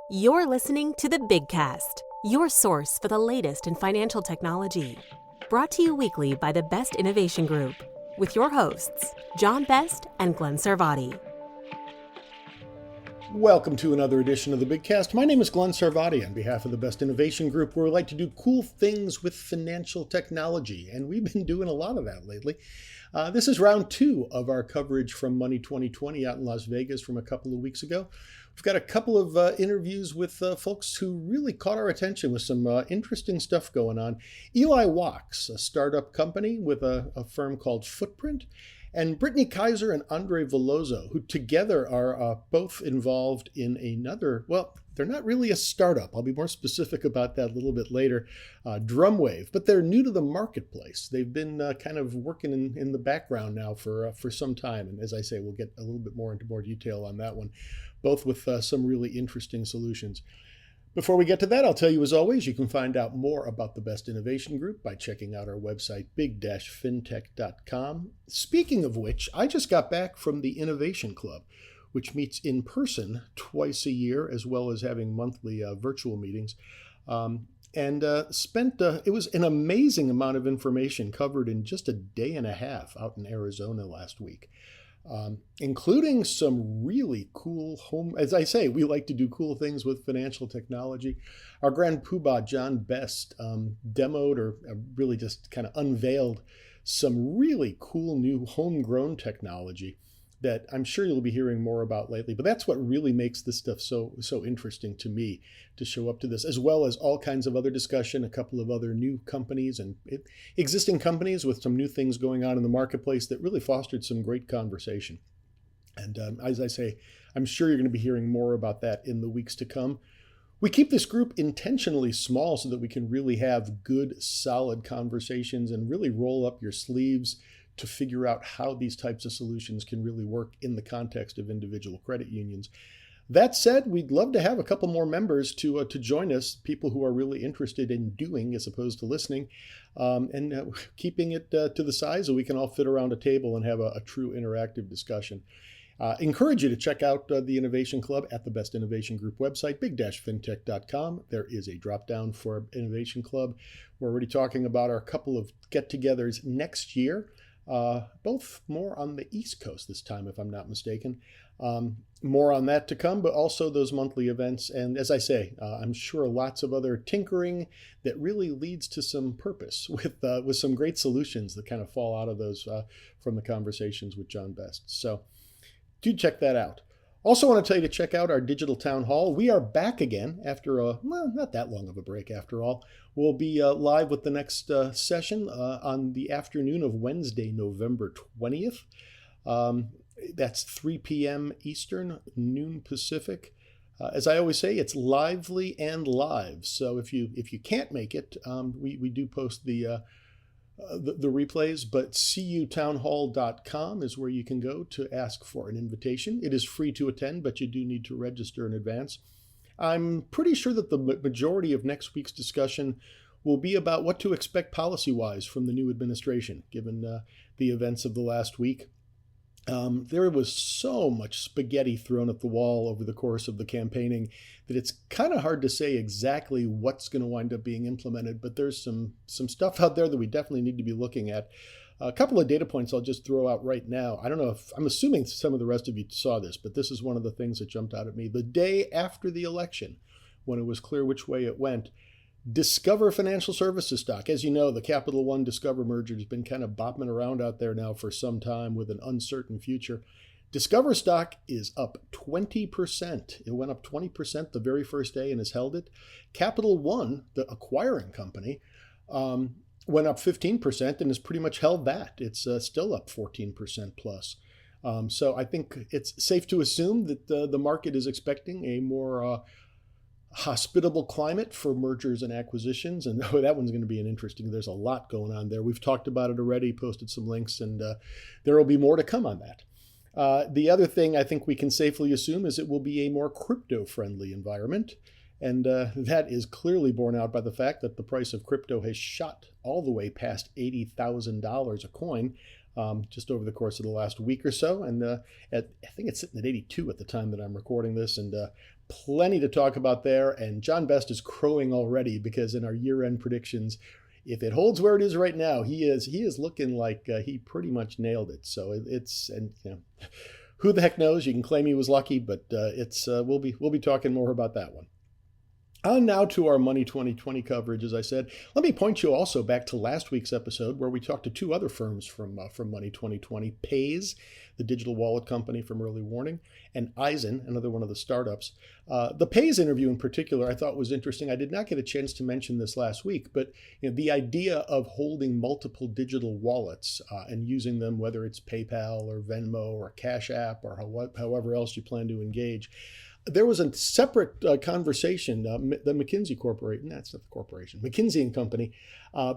You're listening to the Big Cast, your source for the latest in financial technology. Brought to you weekly by the Best Innovation Group, with your hosts, John Best and Glenn Sarvati. Welcome to another edition of the Big Cast. My name is Glenn Sarvati on behalf of the Best Innovation Group, where we like to do cool things with financial technology, and we've been doing a lot of that lately. This is round two of our coverage from Money 2020 out in Las Vegas from a couple of weeks ago. We've got a couple of interviews with folks who really caught our attention with some interesting stuff going on. Eli Wachs, a startup company with a firm called Footprint, and Brittany Kaiser and Andre Veloso, who together are both involved in another, well, they're not really a startup. I'll be more specific about that a little bit later, Drumwave, but they're new to the marketplace. They've been kind of working in the background now for some time. And as I say, we'll get a little bit more into more detail on that one, both with some really interesting solutions. Before we get to that, I'll tell you, as always, you can find out more about the Best Innovation Group by checking out our website, big-fintech.com. Speaking of which, I just got back from the Innovation Club, which meets in person twice a year, as well as having monthly virtual meetings. It was an amazing amount of information covered in just a day and a half out in Arizona last week. Including some really cool as I say, we like to do cool things with financial technology. Our grand poobah, John Best, demoed or really just kind of unveiled some really cool new homegrown technology that I'm sure you'll be hearing more about lately. But that's what really makes this stuff so interesting to me, to show up to this, as well as all kinds of other discussion, a couple of other new companies and existing companies with some new things going on in the marketplace that really fostered some great conversation. And as I say, I'm sure you're going to be hearing more about that in the weeks to come. We keep this group intentionally small so that we can really have good, solid conversations and really roll up your sleeves to figure out how these types of solutions can really work in the context of individual credit unions. That said, we'd love to have a couple more members to join us, people who are really interested in doing as opposed to listening, and keeping it to the size so we can all fit around a table and have a true interactive discussion. Encourage you to check out the Innovation Club at the Best Innovation Group website, big-fintech.com. There is a drop-down for Innovation Club. We're already talking about our couple of get-togethers next year. Both more on the East Coast this time, if I'm not mistaken. More on that to come, but also those monthly events. And as I say, I'm sure lots of other tinkering that really leads to some purpose with some great solutions that kind of fall out of those from the conversations with John Best. So do check that out. Also want to tell you to check out our digital town hall. We are back again after not that long of a break after all. We'll be live with the next session on the afternoon of Wednesday, November 20th. That's 3 p.m. Eastern, noon Pacific. As I always say, it's lively and live. So if you can't make it, we do post the replays, but cutownhall.com is where you can go to ask for an invitation. It is free to attend, but you do need to register in advance. I'm pretty sure that the majority of next week's discussion will be about what to expect policy-wise from the new administration, given the events of the last week. There was so much spaghetti thrown at the wall over the course of the campaigning that it's kind of hard to say exactly what's going to wind up being implemented, but there's some stuff out there that we definitely need to be looking at. A couple of data points I'll just throw out right now. I don't know if, I'm assuming some of the rest of you saw this, but this is one of the things that jumped out at me. The day after the election, when it was clear which way it went, Discover Financial Services stock. As you know, the Capital One Discover merger has been kind of bopping around out there now for some time with an uncertain future. Discover stock is up 20%. It went up 20% the very first day and has held it. Capital One, the acquiring company, went up 15% and has pretty much held that. It's still up 14% plus. So I think it's safe to assume that the market is expecting a more hospitable climate for mergers and acquisitions, and that one's going to be there's a lot going on there. We've talked about it already, posted some links, and there will be more to come on that. The other thing I think we can safely assume is it will be a more crypto-friendly environment, and that is clearly borne out by the fact that the price of crypto has shot all the way past $80,000 a coin just over the course of the last week or so. And I think it's sitting at 82 at the time that I'm recording this. And plenty to talk about there. And John Best is crowing already because in our year-end predictions, if it holds where it is right now, he is looking like he pretty much nailed it. So who the heck knows? You can claim he was lucky, but we'll be talking more about that one. On now to our Money 2020 coverage, as I said. Let me point you also back to last week's episode where we talked to two other firms from Money 2020, Pays, the digital wallet company from Early Warning, and Eisen, another one of the startups. The Pays interview in particular I thought was interesting. I did not get a chance to mention this last week, but the idea of holding multiple digital wallets and using them, whether it's PayPal or Venmo or Cash App or however else you plan to engage. There was a separate conversation. The McKinsey Corporation, that's not the corporation, McKinsey and Company,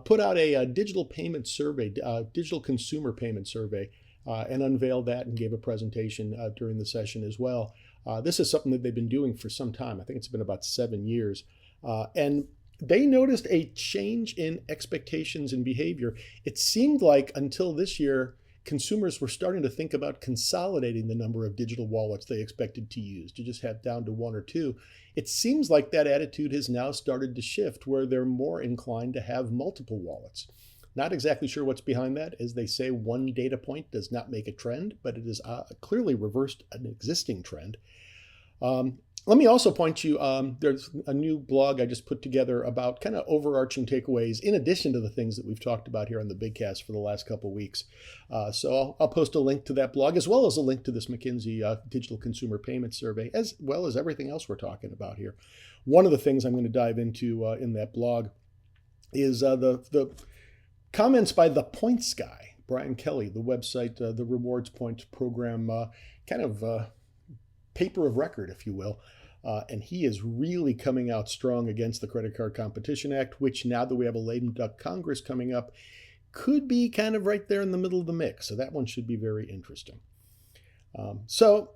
put out a digital payment survey, digital consumer payment survey, and unveiled that and gave a presentation during the session as well. This is something that they've been doing for some time. I think it's been about 7 years. And they noticed a change in expectations and behavior. It seemed like until this year, consumers were starting to think about consolidating the number of digital wallets they expected to use, to just have down to one or two. It seems like that attitude has now started to shift, where they're more inclined to have multiple wallets. Not exactly sure what's behind that. As they say, one data point does not make a trend, but it has clearly reversed an existing trend. Let me also point you, there's a new blog I just put together about kind of overarching takeaways in addition to the things that we've talked about here on the Bigcast for the last couple of weeks. So I'll post a link to that blog as well as a link to this McKinsey Digital Consumer Payment Survey, as well as everything else we're talking about here. One of the things I'm going to dive into in that blog is the comments by the Points guy, Brian Kelly, the website, the Rewards Points program, paper of record, if you will. And he is really coming out strong against the Credit Card Competition Act, which now that we have a lame duck Congress coming up, could be kind of right there in the middle of the mix. So that one should be very interesting. So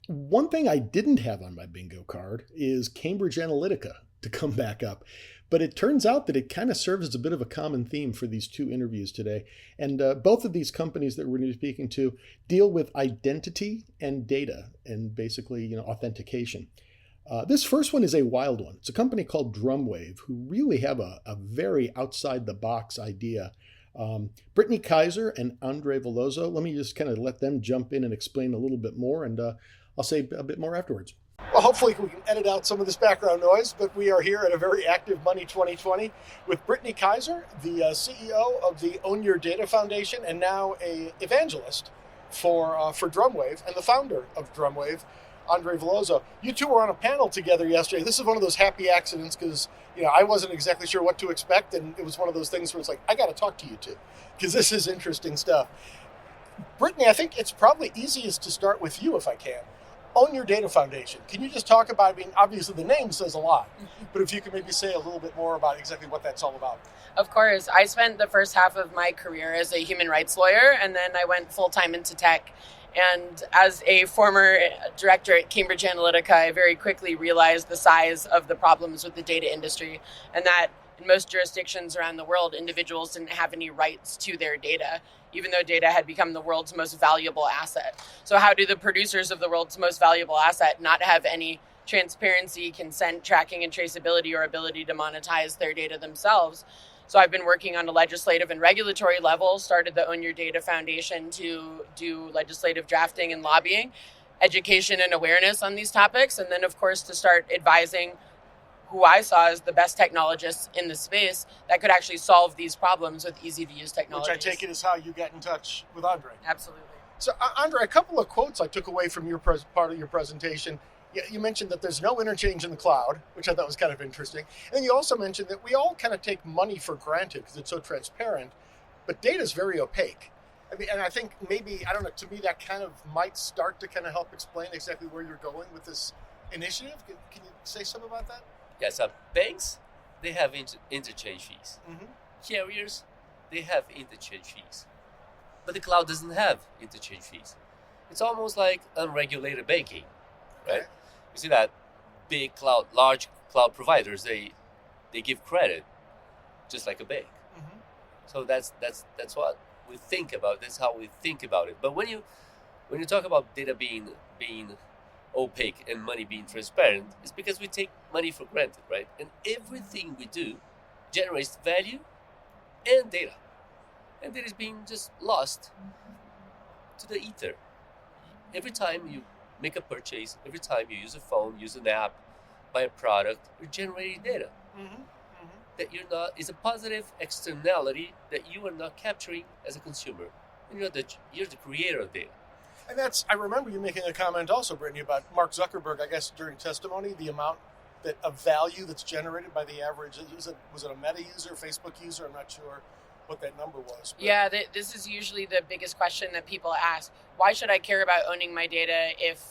one thing I didn't have on my bingo card is Cambridge Analytica to come back up. But it turns out that it kind of serves as a bit of a common theme for these two interviews today. And both of these companies that we're going to be speaking to deal with identity and data and basically, authentication. This first one is a wild one. It's a company called Drumwave, who really have a very outside-the-box idea. Brittany Kaiser and Andre Veloso, let me just kind of let them jump in and explain a little bit more, and I'll say a bit more afterwards. Well, hopefully we can edit out some of this background noise, but we are here at a very active Money 2020 with Brittany Kaiser, the CEO of the Own Your Data Foundation, and now an evangelist for Drumwave, and the founder of Drumwave, Andre Veloso. You two were on a panel together yesterday. This is one of those happy accidents because, I wasn't exactly sure what to expect, and it was one of those things where it's like, I got to talk to you two because this is interesting stuff. Brittany, I think it's probably easiest to start with you if I can. Own Your Data Foundation. Can you just talk about, obviously the name says a lot, but if you could maybe say a little bit more about exactly what that's all about. Of course. I spent the first half of my career as a human rights lawyer, and then I went full-time into tech. And as a former director at Cambridge Analytica, I very quickly realized the size of the problems with the data industry, and that in most jurisdictions around the world, individuals didn't have any rights to their data, even though data had become the world's most valuable asset. So how do the producers of the world's most valuable asset not have any transparency, consent, tracking, and traceability or ability to monetize their data themselves? So I've been working on a legislative and regulatory level, started the Own Your Data Foundation to do legislative drafting and lobbying, education and awareness on these topics, and then, of course, to start advising who I saw as the best technologists in the space that could actually solve these problems with easy-to-use technologies. Which I take it is how you get in touch with Andre. Absolutely. So, Andre, a couple of quotes I took away from your part of your presentation. You mentioned that there's no interchange in the cloud, which I thought was kind of interesting. And you also mentioned that we all kind of take money for granted because it's so transparent, but data is very opaque. And I think maybe, to me that kind of might start to kind of help explain exactly where you're going with this initiative. Can you say something about that? Yes, banks, they have interchange fees. Mm-hmm. Carriers, they have interchange fees. But the cloud doesn't have interchange fees. It's almost like unregulated banking, right? Okay. You see that large cloud providers, they give credit just like a bank. Mm-hmm. So that's what we think about. That's how we think about it. But when you talk about data being opaque and money being transparent is because we take money for granted, right? And everything we do generates value and data. And that is being just lost to the ether. Every time you make a purchase, every time you use a phone, use an app, buy a product, you're generating data. That is a positive externality that you are not capturing as a consumer. And you're the creator of data. And I remember you making a comment also, Brittany, about Mark Zuckerberg, I guess, during testimony, the amount of value that's generated by the average, was it a Meta user, Facebook user? I'm not sure what that number was. But. Yeah, this is usually the biggest question that people ask. Why should I care about owning my data if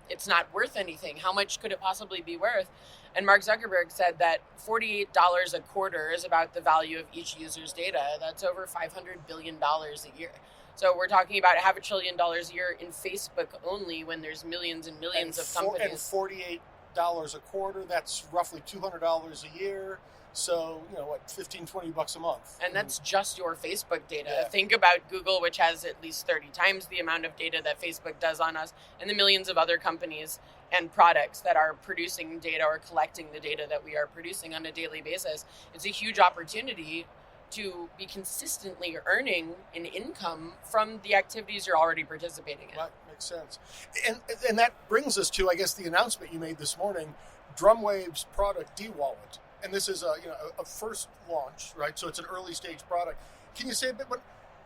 it's not worth anything? How much could it possibly be worth? And Mark Zuckerberg said that $48 a quarter is about the value of each user's data. That's over $500 billion a year. So we're talking about $500 billion a year in Facebook only, when there's millions and millions of companies. And $48 a quarter, that's roughly $200 a year. So, $15-20 a month. And that's just your Facebook data. Yeah. Think about Google, which has at least 30 times the amount of data that Facebook does on us, and the millions of other companies and products that are producing data or collecting the data that we are producing on a daily basis. It's a huge opportunity to be consistently earning an income from the activities you're already participating in. Right, makes sense. And that brings us to, I guess, the announcement you made this morning, Drumwave's product D-Wallet. And this is a first launch, right? So it's an early stage product. Can you say a bit?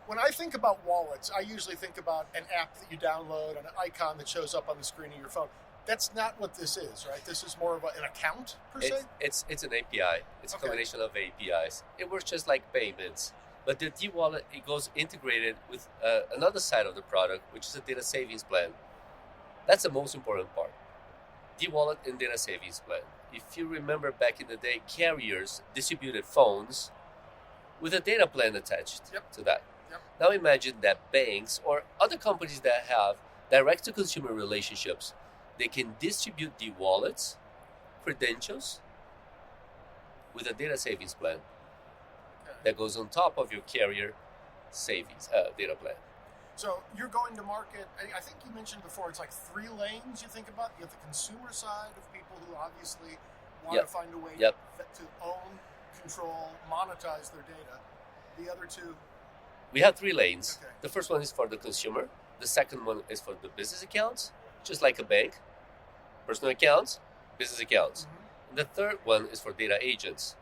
When I think about wallets, I usually think about an app that you download, an icon that shows up on the screen of your phone. That's not what this is, right? This is more of an account, per se? It's an API. It's a combination of APIs. It works just like payments. But the D-Wallet, it goes integrated with another side of the product, which is a data savings plan. That's the most important part. D-Wallet and data savings plan. If you remember back in the day, carriers distributed phones with a data plan attached to that. Yep. Now imagine that banks or other companies that have direct-to-consumer relationships, they can distribute the wallets, credentials, with a data savings plan that goes on top of your carrier savings data plan. So you're going to market, I think you mentioned before, it's like 3 lanes you think about. You have the consumer side of people who obviously want to find a way to own, control, monetize their data. The other 2? We have 3 lanes. Okay. The first one is for the consumer. The second one is for the business accounts, just like a bank. Personal accounts, business accounts. Mm-hmm. And the third one is for data agents.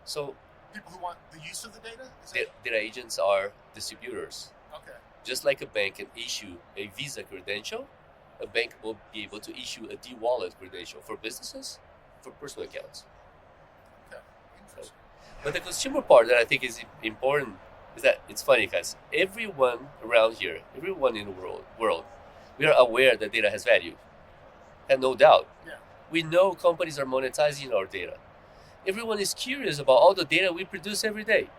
So people who want the use of the data? Data agents are distributors. Okay. Just like a bank can issue a Visa credential, a bank will be able to issue a D-Wallet credential for businesses, for personal accounts. Okay, interesting. But the consumer part that I think is important is that it's funny, guys. Everyone around here, everyone in the world, we are aware that data has value. And no doubt. Yeah. We know companies are monetizing our data. Everyone is curious about all the data we produce every day.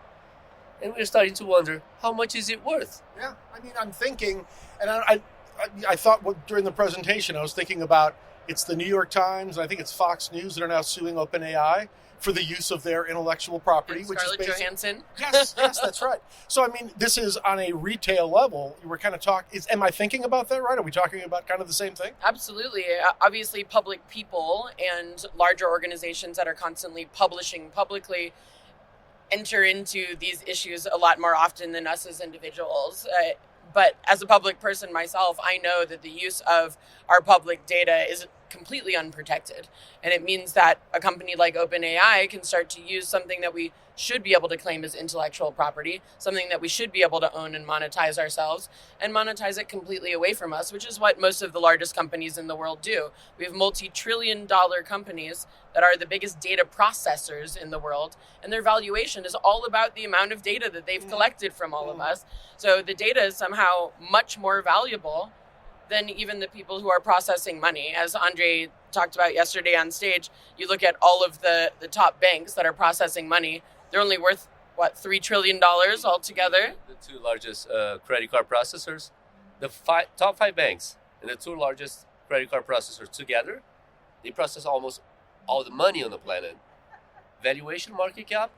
And we're starting to wonder, how much is it worth? Yeah, I mean, I'm thinking, and I thought during the presentation, I was thinking about, it's the New York Times, and I think it's Fox News that are now suing OpenAI for the use of their intellectual property. And which Scarlett is Johansson. Yes, that's right. So, I mean, this is on a retail level. We're kind of talking, am I thinking about that right? Are we talking about kind of the same thing? Absolutely. Obviously, public people and larger organizations that are constantly publishing publicly enter into these issues a lot more often than us as individuals. But as a public person myself, I know that the use of our public data is completely unprotected. And it means that a company like OpenAI can start to use something that we should be able to claim as intellectual property, something that we should be able to own and monetize ourselves, and monetize it completely away from us, which is what most of the largest companies in the world do. We have multi-trillion-dollar companies that are the biggest data processors in the world, and their valuation is all about the amount of data that they've collected from all of us. So the data is somehow much more valuable than even the people who are processing money. As Andre talked about yesterday on stage, you look at all of the top banks that are processing money, they're only worth, $3 trillion altogether? The 2 largest credit card processors, the top 5 banks and the 2 largest credit card processors together, they process almost all the money on the planet. Valuation market cap,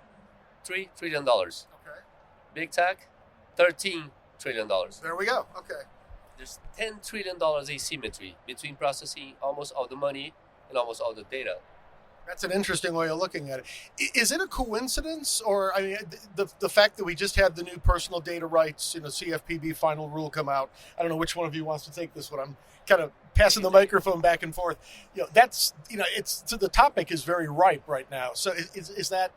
$3 trillion. Okay. Big tech, $13 trillion. There we go. Okay. there's $10 trillion asymmetry between processing almost all the money and almost all the data. That's an interesting way of looking at it. Is it a coincidence, or I mean, the fact that we just had the new personal data rights, CFPB final rule come out? I don't know which one of you wants to take this one. I'm kind of passing the microphone back and forth. That's it's so the topic is very ripe right now. So is that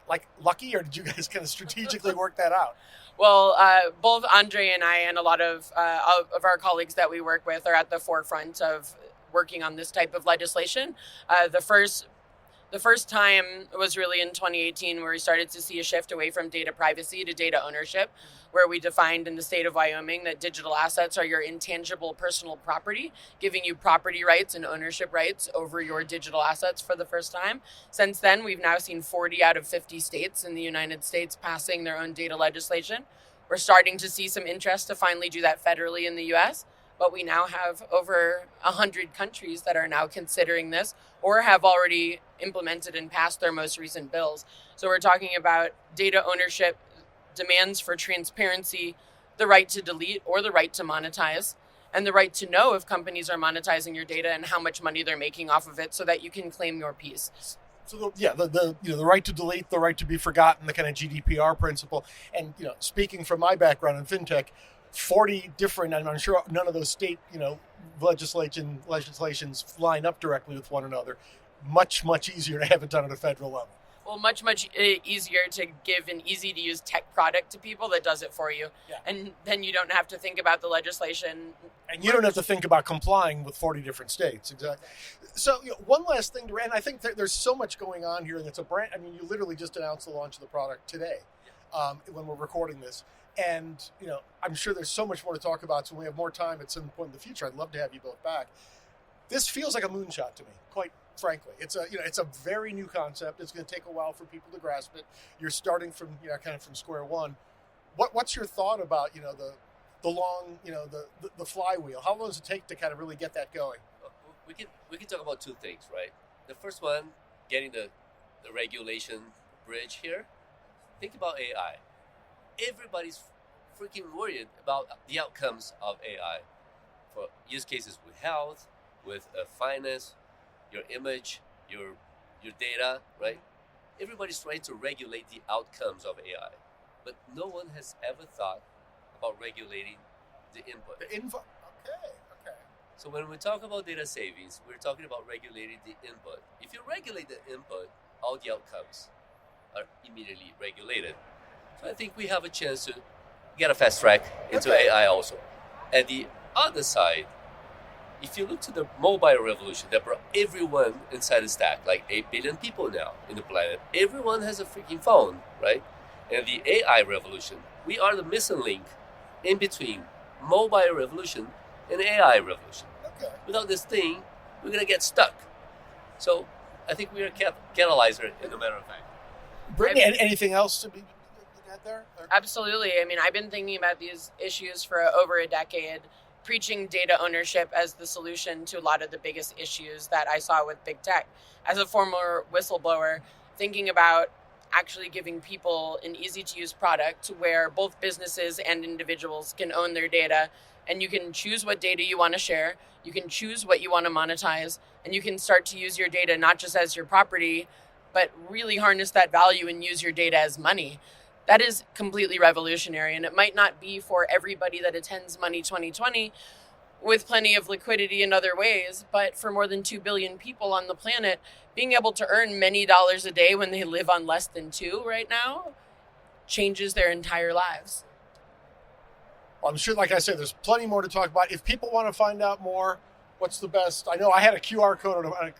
like lucky, or did you guys kind of strategically work that out? Well, both Andre and I and a lot of our colleagues that we work with are at the forefront of working on this type of legislation. The first time was really in 2018, where we started to see a shift away from data privacy to data ownership, where we defined in the state of Wyoming that digital assets are your intangible personal property, giving you property rights and ownership rights over your digital assets for the first time. Since then, we've now seen 40 out of 50 states in the United States passing their own data legislation. We're starting to see some interest to finally do that federally in the US. But we now have over 100 countries that are now considering this or have already implemented and passed their most recent bills. So we're talking about data ownership, demands for transparency, the right to delete or the right to monetize, and the right to know if companies are monetizing your data and how much money they're making off of it so that you can claim your piece. So the right to delete, the right to be forgotten, the kind of GDPR principle. And speaking from my background in fintech, 40 different, and I'm sure none of those state, legislations line up directly with one another. Much, much easier to have it done at a federal level. Well, much, much easier to give an easy-to-use tech product to people that does it for you. Yeah. And then you don't have to think about the legislation. And you don't have to think about complying with 40 different states. Exactly. So one last thing, and I think there's so much going on here, and it's a brand. I mean, you literally just announced the launch of the product today when we're recording this. And, I'm sure there's so much more to talk about. So when we have more time at some point in the future, I'd love to have you both back. This feels like a moonshot to me, quite frankly. It's a very new concept. It's going to take a while for people to grasp it. You're starting from, kind of from square one. What's your thought about, the long, the flywheel? How long does it take to kind of really get that going? We can talk about two things, right? The first one, getting the regulation bridge here. Think about AI. Everybody's freaking worried about the outcomes of AI for use cases with health, with finance, your image, your data, right? Everybody's trying to regulate the outcomes of AI, but no one has ever thought about regulating the input. Okay. So when we talk about data savings, we're talking about regulating the input. If you regulate the input, all the outcomes are immediately regulated. So I think we have a chance to get a fast track into AI also. At the other side, if you look to the mobile revolution that brought everyone inside the stack, like 8 billion people now in the planet, everyone has a freaking phone, right? And the AI revolution, we are the missing link in between mobile revolution and AI revolution. Okay. Without this thing, we're going to get stuck. So I think we are a catalyzer, in a matter of fact. Brittany, anything else to be add there? Absolutely. I mean, I've been thinking about these issues for over a decade, preaching data ownership as the solution to a lot of the biggest issues that I saw with big tech. As a former whistleblower, thinking about actually giving people an easy-to-use product where both businesses and individuals can own their data, and you can choose what data you want to share, you can choose what you want to monetize, and you can start to use your data not just as your property, but really harness that value and use your data as money. That is completely revolutionary, and it might not be for everybody that attends Money 2020 with plenty of liquidity in other ways, but for more than 2 billion people on the planet, being able to earn many dollars a day when they live on less than 2 right now changes their entire lives. Well, I'm sure, like I said, there's plenty more to talk about. If people want to find out more, what's the best? I know I had a QR code on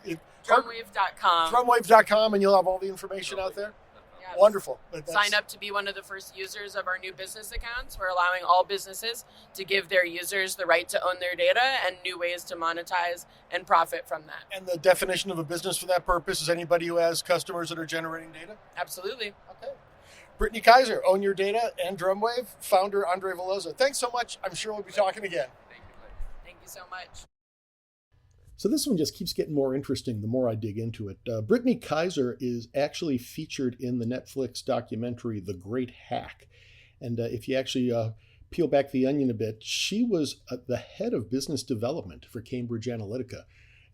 Drumwave.com. Drumwave.com, and you'll have all the information out there? Yes. Wonderful. Sign up to be one of the first users of our new business accounts. We're allowing all businesses to give their users the right to own their data and new ways to monetize and profit from that. And the definition of a business for that purpose is anybody who has customers that are generating data? Absolutely. Okay. Brittany Kaiser, Own Your Data and Drumwave, founder Andre Veloza. Thanks so much. I'm sure we'll be talking again. Thank you so much. So this one just keeps getting more interesting the more I dig into it. Brittany Kaiser is actually featured in the Netflix documentary The Great Hack. And if you actually peel back the onion a bit, she was the head of business development for Cambridge Analytica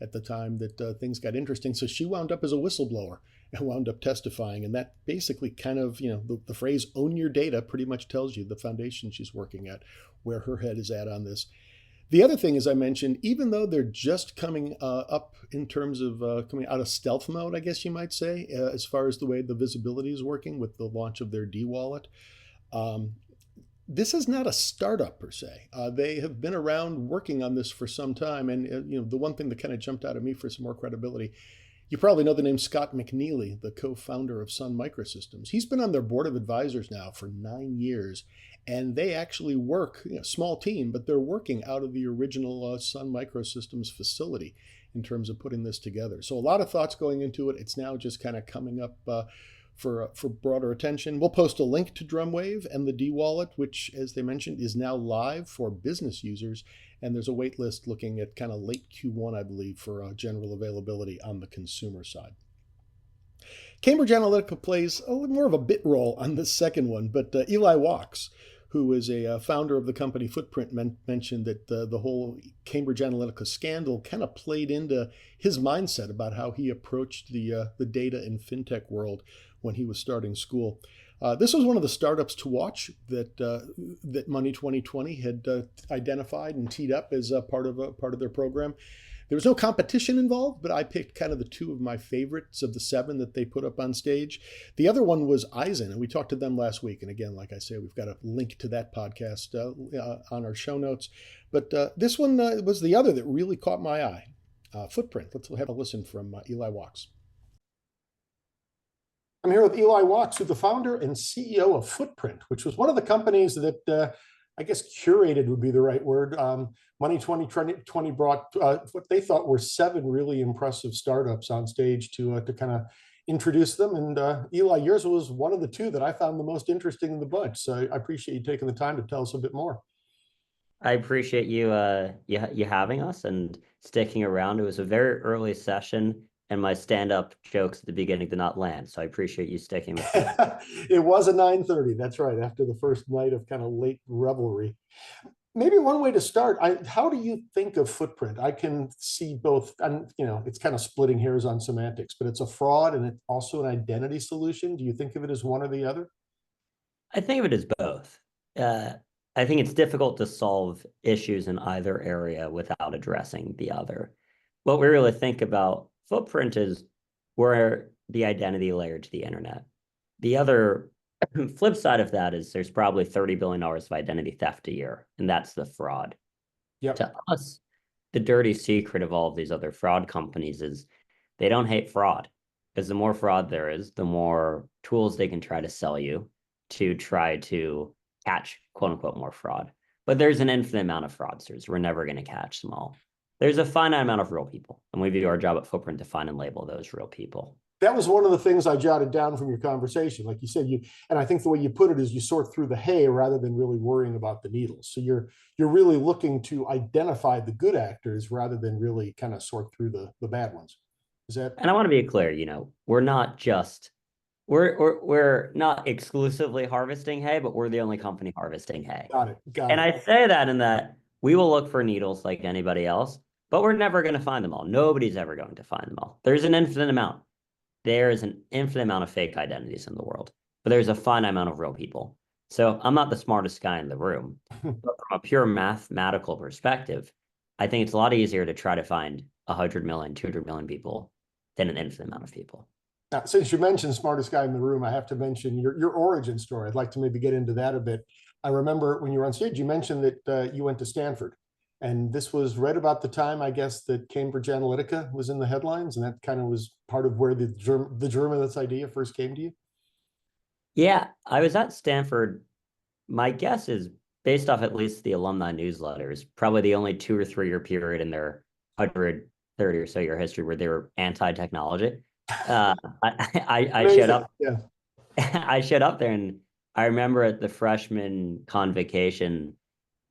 at the time that things got interesting. So she wound up as a whistleblower and wound up testifying. And that basically kind of, the phrase own your data pretty much tells you the foundation she's working at, where her head is at on this. The other thing, as I mentioned, even though they're just coming up in terms of coming out of stealth mode, I guess you might say, as far as the way the visibility is working with the launch of their D-Wallet, this is not a startup per se. They have been around working on this for some time. And the one thing that kind of jumped out at me for some more credibility, you probably know the name Scott McNealy, the co-founder of Sun Microsystems. He's been on their board of advisors now for 9 years. And they actually work, small team, but they're working out of the original Sun Microsystems facility in terms of putting this together. So a lot of thoughts going into it. It's now just kind of coming up for broader attention. We'll post a link to Drumwave and the D-Wallet, which, as they mentioned, is now live for business users. And there's a wait list looking at kind of late Q1, I believe, for general availability on the consumer side. Cambridge Analytica plays a little more of a bit role on this second one, but Eli Wachs, who is a founder of the company Footprint, mentioned that the whole Cambridge Analytica scandal kind of played into his mindset about how he approached the data and fintech world when he was starting school. This was one of the startups to watch that Money 2020 had identified and teed up as a part of their program. There was no competition involved, but I picked kind of the two of my favorites of the 7 that they put up on stage. The other one was Eisen, and we talked to them last week. And again, like I say, we've got a link to that podcast on our show notes. But this one was the other that really caught my eye. Footprint. Let's have a listen from Eli Wachs. I'm here with Eli Wachs, who's the founder and CEO of Footprint, which was one of the companies that I guess curated would be the right word. Money 2020 brought what they thought were 7 really impressive startups on stage to kind of introduce them. And Eli, yours was one of the 2 that I found the most interesting in the bunch. So I appreciate you taking the time to tell us a bit more. I appreciate you having us and sticking around. It was a very early session, and my stand-up jokes at the beginning did not land. So I appreciate you sticking with me. It was a 9:30. That's right. After the first night of kind of late revelry. Maybe one way to start, how do you think of Footprint? I can see both, and it's kind of splitting hairs on semantics, but it's a fraud and it's also an identity solution. Do you think of it as one or the other? I think of it as both. I think it's difficult to solve issues in either area without addressing the other. What we really think about Footprint is we're the identity layer to the internet. The other flip side of that is there's probably $30 billion of identity theft a year, and that's the fraud. Yep. To us, the dirty secret of all of these other fraud companies is they don't hate fraud, because the more fraud there is, the more tools they can try to sell you to try to catch, quote unquote, more fraud. But there's an infinite amount of fraudsters. We're never going to catch them all. There's a finite amount of real people, and we view our job at Footprint to find and label those real people. That was one of the things I jotted down from your conversation. Like you said, and I think the way you put it is you sort through the hay rather than really worrying about the needles. So you're really looking to identify the good actors rather than really kind of sort through the bad ones. Is that? And I want to be clear, we're not just we're not exclusively harvesting hay, but we're the only company harvesting hay. Got it. And I say that in that we will look for needles like anybody else, but we're never going to find them all. Nobody's ever going to find them all. There's an infinite amount. There's an infinite amount of fake identities in the world, but there's a finite amount of real people. So I'm not the smartest guy in the room, but from a pure mathematical perspective, I think it's a lot easier to try to find 100 million, 200 million people than an infinite amount of people. Now, since you mentioned smartest guy in the room, I have to mention your origin story. I'd like to maybe get into that a bit. I remember when you were on stage, you mentioned that you went to Stanford. And this was right about the time, I guess, that Cambridge Analytica was in the headlines. And that kind of was part of where the germ of this idea first came to you. Yeah, I was at Stanford. My guess is based off at least the alumni newsletters, probably the only 2 or 3 year period in their 130 or so year history where they were anti-technology. I showed up. Yeah. I showed up there, and I remember at the freshman convocation,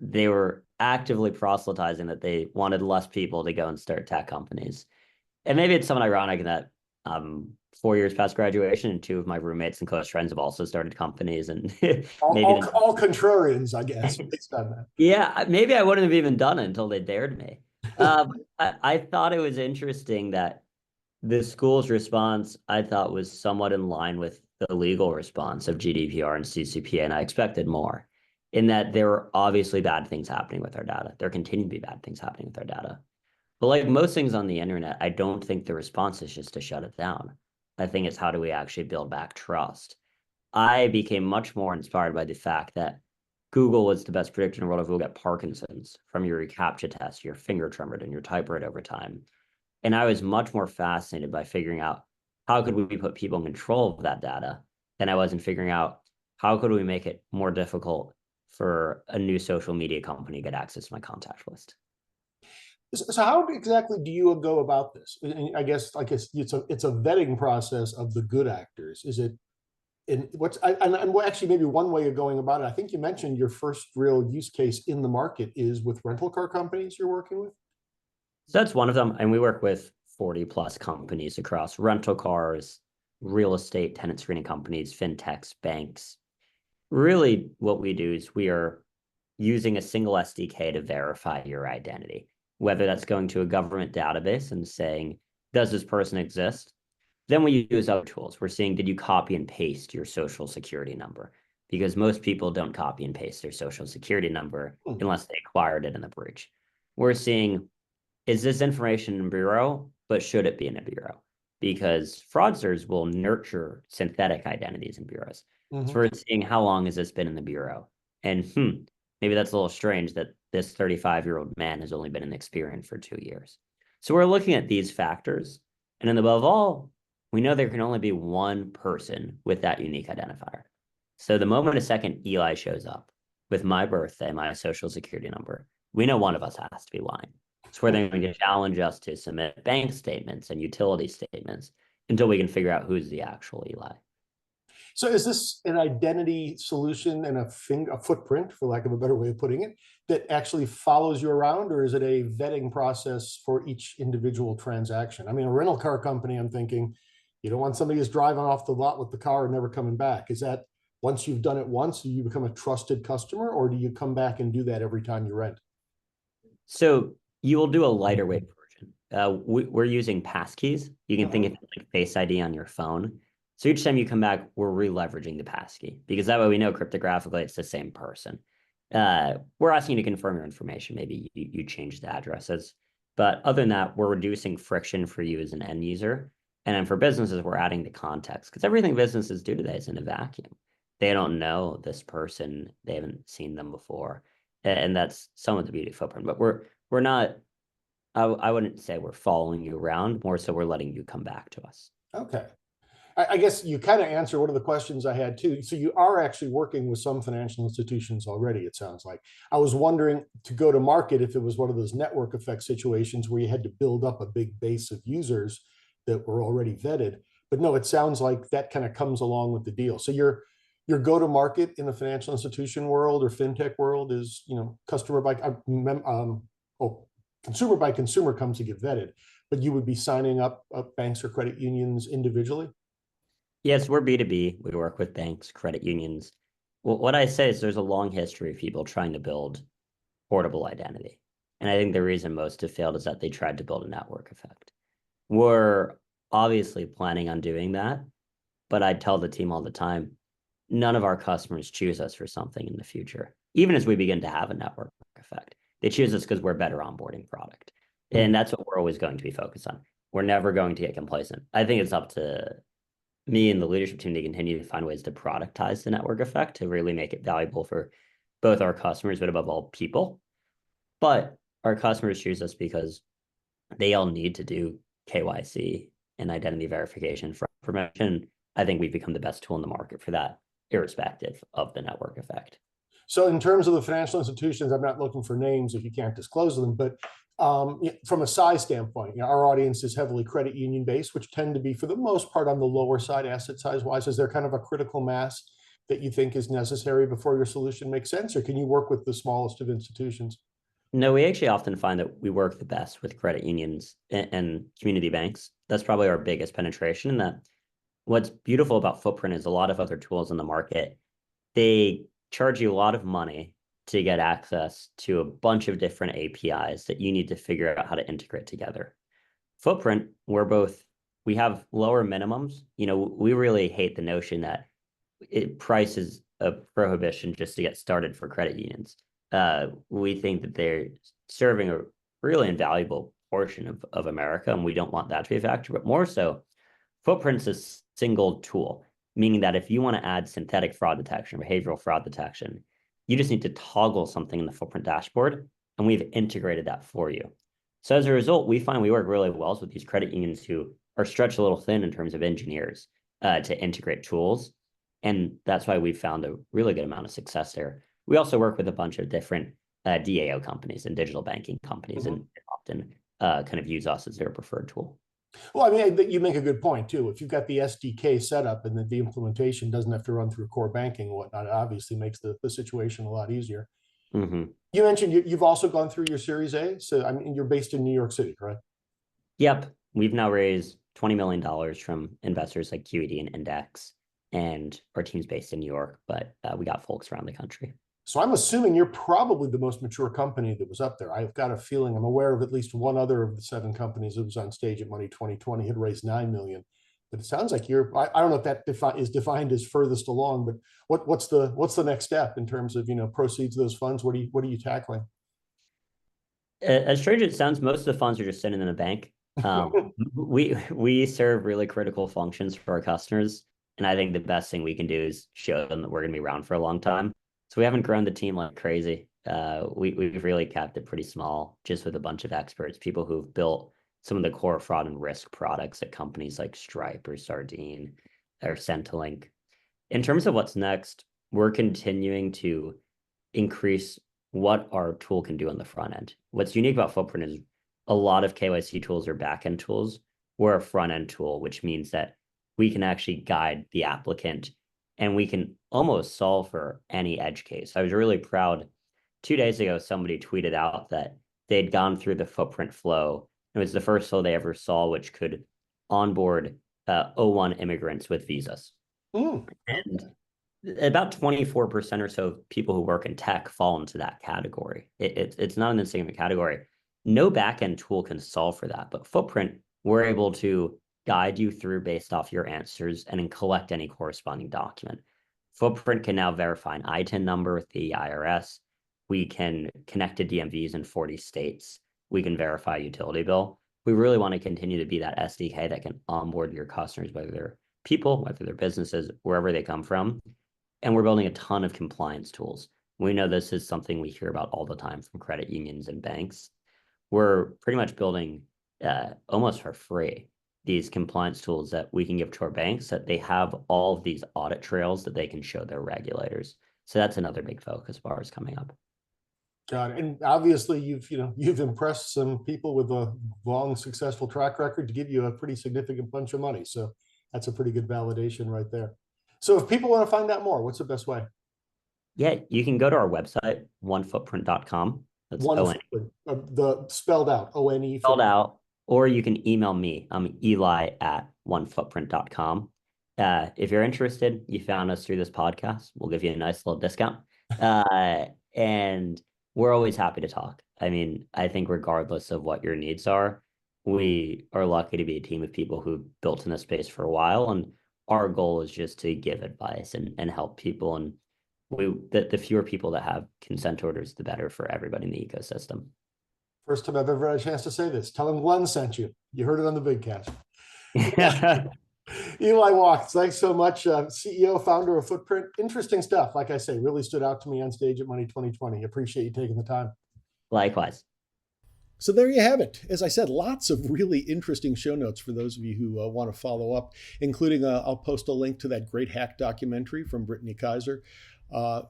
they were actively proselytizing that they wanted less people to go and start tech companies. And maybe it's somewhat ironic that 4 years past graduation, and two of my roommates and close friends have also started companies, and All, maybe all contrarians, I guess, based on that. yeah, maybe I wouldn't have even done it until they dared me. I thought it was interesting that the school's response, I thought, was somewhat in line with the legal response of GDPR and CCPA, and I expected more, in that there were obviously bad things happening with our data. There continue to be bad things happening with our data. But like most things on the internet, I don't think the response is just to shut it down. I think it's how do we actually build back trust. I became much more inspired by the fact that Google was the best predictor in the world of who will get Parkinson's from your reCAPTCHA test, your finger tremor, and your type rate over time. And I was much more fascinated by figuring out how could we put people in control of that data than I was in figuring out how could we make it more difficult for a new social media company to get access to my contact list. So how exactly do you go about this? I guess it's a vetting process of the good actors. Is it and actually maybe one way of going about it? I think you mentioned your first real use case in the market is with rental car companies you're working with. So that's one of them, and we work with 40 plus companies across rental cars, real estate, tenant screening companies, fintechs, banks. Really, what we do is we are using a single SDK to verify your identity, whether that's going to a government database and saying, does this person exist? Then we use other tools. We're seeing, did you copy and paste your social security number? Because most people don't copy and paste their social security number unless they acquired it in the breach. We're seeing, is this information in bureau, but should it be in a bureau? Because fraudsters will nurture synthetic identities in bureaus. So we're seeing how long has this been in the bureau? And maybe that's a little strange that this 35-year-old man has only been in Experian for 2 years. So we're looking at these factors. And then above all, we know there can only be one person with that unique identifier. So the moment a second Eli shows up with my birthday, my social security number, we know one of us has to be lying. So we're then going to challenge us to submit bank statements and utility statements until we can figure out who's the actual Eli. So is this an identity solution and a footprint, for lack of a better way of putting it, that actually follows you around, or is it a vetting process for each individual transaction? I mean, a rental car company, I'm thinking, you don't want somebody who's driving off the lot with the car and never coming back. Is that once you've done it once, do you become a trusted customer, or do you come back and do that every time you rent? So you will do a lighter weight version. We're using passkeys. You can think of it like Face ID on your phone. So each time you come back, we're re-leveraging the passkey because that way we know cryptographically it's the same person. We're asking you to confirm your information. Maybe you change the addresses. But other than that, we're reducing friction for you as an end user. And then for businesses, we're adding the context because everything businesses do today is in a vacuum. They don't know this person. They haven't seen them before. And that's some of the beauty of footprint. But we're not, I wouldn't say we're following you around, more so we're letting you come back to us. Okay. I guess you kind of answer one of the questions I had too. So you are actually working with some financial institutions already, it sounds like. I was wondering to go to market if it was one of those network effect situations where you had to build up a big base of users that were already vetted. But no, it sounds like that kind of comes along with the deal. So your go to market in the financial institution world or fintech world is, consumer by consumer comes to get vetted, but you would be signing up banks or credit unions individually? Yes, we're B2B. We work with banks, credit unions. Well, what I say is there's a long history of people trying to build portable identity. And I think the reason most have failed is that they tried to build a network effect. We're obviously planning on doing that, but I tell the team all the time, none of our customers choose us for something in the future, even as we begin to have a network effect. They choose us because we're better onboarding product. And that's what we're always going to be focused on. We're never going to get complacent. I think it's up to me and the leadership team to continue to find ways to productize the network effect to really make it valuable for both our customers, but above all, people. But our customers choose us because they all need to do KYC and identity verification for information. I think we've become the best tool in the market for that, irrespective of the network effect. So in terms of the financial institutions, I'm not looking for names if you can't disclose them, but from a size standpoint, our audience is heavily credit union based, which tend to be for the most part on the lower side asset size wise. Is there kind of a critical mass that you think is necessary before your solution makes sense, or can you work with the smallest of institutions? No, we actually often find that we work the best with credit unions and community banks. That's probably our biggest penetration, in that what's beautiful about Footprint is a lot of other tools in the market, they charge you a lot of money to get access to a bunch of different APIs that you need to figure out how to integrate together. Footprint, we have lower minimums. We really hate the notion that price is a prohibition just to get started for credit unions. We think that they're serving a really invaluable portion of America, and we don't want that to be a factor. But more so, Footprint's a single tool, meaning that if you want to add synthetic fraud detection, behavioral fraud detection, you just need to toggle something in the Footprint dashboard, and we've integrated that for you. So as a result, we find we work really well with these credit unions who are stretched a little thin in terms of engineers to integrate tools. And that's why we've found a really good amount of success there. We also work with a bunch of different DAO companies and digital banking companies, and often kind of use us as their preferred tool. Well, I mean, you make a good point too. If you've got the SDK set up and the implementation doesn't have to run through core banking and whatnot, it obviously makes the situation a lot easier. Mm-hmm. You mentioned you've also gone through your Series A. So, I mean, you're based in New York City, correct? Yep. We've now raised $20 million from investors like QED and Index, and our team's based in New York, but we got folks around the country. So I'm assuming you're probably the most mature company that was up there. I've got a feeling, I'm aware of at least one other of the 7 companies that was on stage at Money 2020 had raised $9 million. But it sounds like I don't know if that is defined as furthest along, but what's the next step in terms of, proceeds of those funds? What are you tackling? As strange as it sounds, most of the funds are just sitting in a bank. We serve really critical functions for our customers, and I think the best thing we can do is show them that we're going to be around for a long time. So we haven't grown the team like crazy. We've really kept it pretty small, just with a bunch of experts, people who've built some of the core fraud and risk products at companies like Stripe or Sardine or Centrelink. In terms of what's next, we're continuing to increase what our tool can do on the front end. What's unique about Footprint is a lot of KYC tools are back-end tools. We're a front-end tool, which means that we can actually guide the applicant and we can almost solve for any edge case. I was really proud. 2 days ago, somebody tweeted out that they'd gone through the Footprint flow. It was the first flow they ever saw, which could onboard O1 immigrants with visas. Mm. And about 24% or so of people who work in tech fall into that category. It's not an insignificant category. No backend tool can solve for that, but Footprint, we're able to guide you through based off your answers and then collect any corresponding document. Footprint can now verify an ITIN number with the IRS. We can connect to DMVs in 40 states. We can verify utility bill. We really want to continue to be that SDK that can onboard your customers, whether they're people, whether they're businesses, wherever they come from. And we're building a ton of compliance tools. We know this is something we hear about all the time from credit unions and banks. We're pretty much building almost for free these compliance tools that we can give to our banks, that they have all of these audit trails that they can show their regulators. So that's another big focus of ours coming up. Got it. And obviously you've impressed some people with a long, successful track record to give you a pretty significant bunch of money. So that's a pretty good validation right there. So if people want to find out more, what's the best way? Yeah, you can go to our website, onefootprint.com. That's the spelled out, O-N-E. Spelled out, or you can email me. I'm eli@onefootprint.com. If you're interested, you found us through this podcast, we'll give you a nice little discount. And we're always happy to talk. I mean, I think regardless of what your needs are, we are lucky to be a team of people who've built in this space for a while. And our goal is just to give advice and help people. And the fewer people that have consent orders, the better for everybody in the ecosystem. First time I've ever had a chance to say this. Tell them Glenn sent you. You heard it on the big cast. Eli Walks, thanks so much. CEO, founder of Footprint. Interesting stuff. Like I say, really stood out to me on stage at Money 2020. Appreciate you taking the time. Likewise. So there you have it. As I said, lots of really interesting show notes for those of you who want to follow up, including I'll post a link to that great hack documentary from Brittany Kaiser.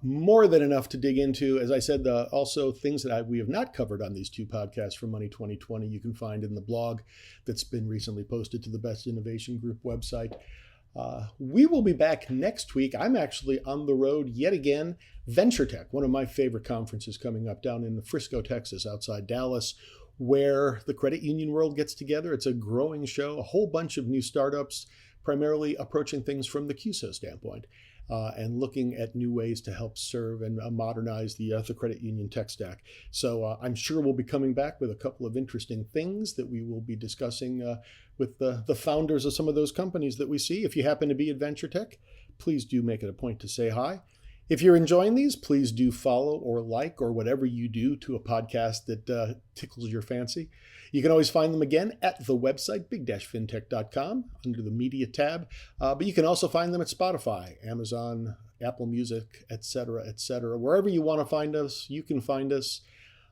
More than enough to dig into. As I said, also things that we have not covered on these 2 podcasts from Money 2020 you can find in the blog that's been recently posted to the Best Innovation Group website. We will be back next week. I'm actually on the road yet again. Venture Tech, one of my favorite conferences coming up down in Frisco, Texas, outside Dallas, where the credit union world gets together. It's a growing show, a whole bunch of new startups, primarily approaching things from the QSO standpoint and looking at new ways to help serve and modernize the credit union tech stack. So I'm sure we'll be coming back with a couple of interesting things that we will be discussing with the founders of some of those companies that we see. If you happen to be at Venture Tech, please do make it a point to say hi. If you're enjoying these, please do follow or like or whatever you do to a podcast that tickles your fancy. You can always find them again at the website, big-fintech.com, under the media tab. But you can also find them at Spotify, Amazon, Apple Music, etc., etc. Wherever you want to find us, you can find us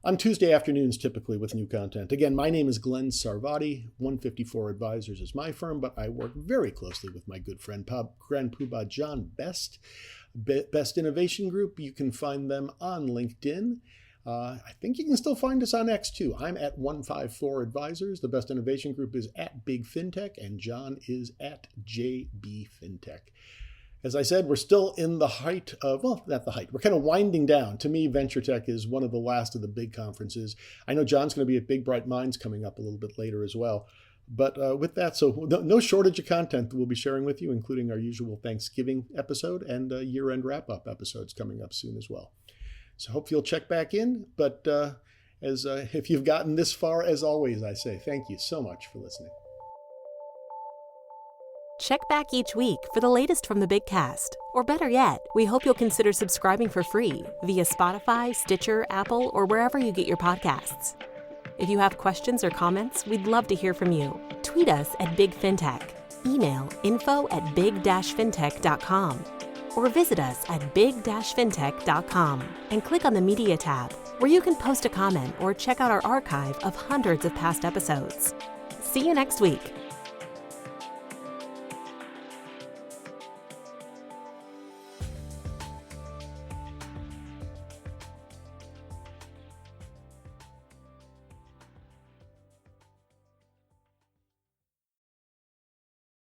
on Tuesday afternoons, typically with new content. Again, my name is Glenn Sarvati. 154 Advisors is my firm, but I work very closely with my good friend, Grand Poobah John Best. Best Innovation Group. You can find them on LinkedIn. I think you can still find us on X too. I'm at 154 Advisors. The Best Innovation Group is at Big FinTech, and John is at JB FinTech. As I said, we're still in the height of, well, not the height. We're kind of winding down. To me, Venture Tech is one of the last of the big conferences. I know John's going to be at Big Bright Minds coming up a little bit later as well. But with that, so no shortage of content that we'll be sharing with you, including our usual Thanksgiving episode and year-end wrap-up episodes coming up soon as well. So hope you'll check back in. But if you've gotten this far, as always, I say thank you so much for listening. Check back each week for the latest from the Big Cast. Or better yet, we hope you'll consider subscribing for free via Spotify, Stitcher, Apple, or wherever you get your podcasts. If you have questions or comments, we'd love to hear from you. Tweet us at Big FinTech, email info@big-fintech.com, or visit us at big-fintech.com and click on the Media tab, where you can post a comment or check out our archive of hundreds of past episodes. See you next week.